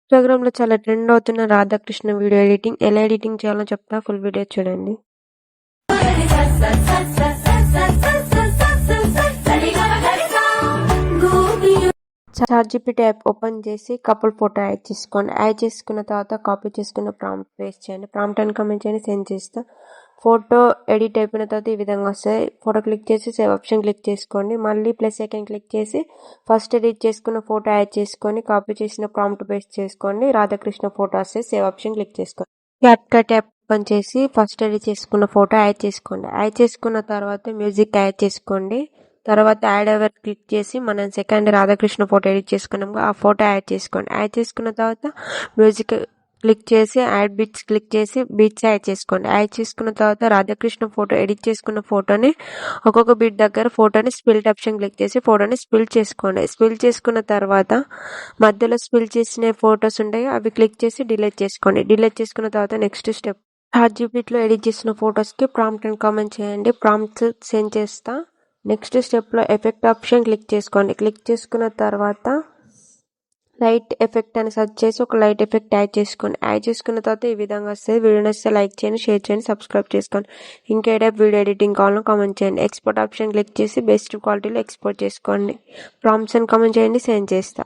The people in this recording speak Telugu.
ఇన్‌స్టాగ్రామ్‌లో చాలా ట్రెండ్ అవుతున్న రాధాకృష్ణ వీడియో ఎడిటింగ్. ఎలా ఎడిటింగ్ చేయాలో చెప్తా. ఫుల్ వీడియో చూడండి. చాట్‌జీపీటీ యాప్ ఓపెన్ చేసి కపుల్ ఫోటో యాడ్ చేసుకోండి. యాడ్ చేసుకున్న తర్వాత కాపీ చేసుకున్న ప్రాంప్ట్ పేస్ట్ చేయండి. ప్రాంప్ట్ అని కామెంట్ చేయండి. సెండ్ చేస్తా. ఫోటో ఎడిట్ అయిపోయిన తర్వాత ఈ విధంగా వస్తాయి. ఫోటో క్లిక్ చేసి సేవ్ ఆప్షన్ క్లిక్ చేసుకోండి. మళ్ళీ ప్లస్ ఐకాన్ క్లిక్ చేసి ఫస్ట్ ఎడిట్ చేసుకున్న ఫోటో యాడ్ చేసుకొని కాపీ చేసిన ప్రాంప్ట్ పేస్ట్ చేసుకోండి. రాధాకృష్ణ ఫోటో వస్తే సేవ్ ఆప్షన్ క్లిక్ చేసుకోండి. క్యాప్కట్ యాప్ ఓపెన్ చేసి ఫస్ట్ ఎడిట్ చేసుకున్న ఫోటో యాడ్ చేసుకోండి. యాడ్ చేసుకున్న తర్వాత మ్యూజిక్ యాడ్ చేసుకోండి. తర్వాత యాడ్ ఎవర్ క్లిక్ చేసి మనం సెకండ్ రాధాకృష్ణ ఫోటో ఎడిట్ చేసుకున్నాం ఆ ఫోటో యాడ్ చేసుకోండి. యాడ్ చేసుకున్న తర్వాత మ్యూజిక్ క్లిక్ చేసి యాడ్ బిట్స్ క్లిక్ చేసి బిట్స్ యాడ్ చేసుకోండి. యాడ్ చేసుకున్న తర్వాత రాధాకృష్ణ ఫోటో ఎడిట్ చేసుకున్న ఫోటోని ఒక్కొక్క బిట్ దగ్గర ఫోటోని స్పిల్ట్ ఆప్షన్ క్లిక్ చేసి ఫోటోని స్పిల్ చేసుకోండి. స్పిల్ చేసుకున్న తర్వాత మధ్యలో స్పిల్ చేసిన ఫొటోస్ ఉంటాయి అవి క్లిక్ చేసి డిలీట్ చేసుకోండి. డిలీట్ చేసుకున్న తర్వాత నెక్స్ట్ స్టెప్ చాట్‌జీపీటీలో ఎడిట్ చేసిన ఫొటోస్కి ప్రాంప్ట్ అండ్ కామెంట్ చేయండి. ప్రాంప్ట్స్ సెండ్ చేస్తా. నెక్స్ట్ స్టెప్లో ఎఫెక్ట్ ఆప్షన్ క్లిక్ చేసుకోండి. క్లిక్ చేసుకున్న తర్వాత లైట్ ఎఫెక్ట్ అని సెర్చ్ చేసి ఒక లైట్ ఎఫెక్ట్ యాడ్ చేసుకోండి. యాడ్ చేసుకున్న తర్వాత ఈ విధంగా వస్తుంది. వీడియో నచ్చితే లైక్ చేయండి, షేర్ చేయండి, సబ్స్క్రైబ్ చేసుకోండి. ఇంకా టైప్ వీడియో ఎడిటింగ్ కావాలో కామెంట్ చేయండి. ఎక్స్పోర్ట్ ఆప్షన్ క్లిక్ చేసి బెస్ట్ క్వాలిటీలో ఎక్స్పోర్ట్ చేసుకోండి. ప్రాంప్ట్స్ అని కామెంట్ చేయండి, సెండ్ చేస్తా.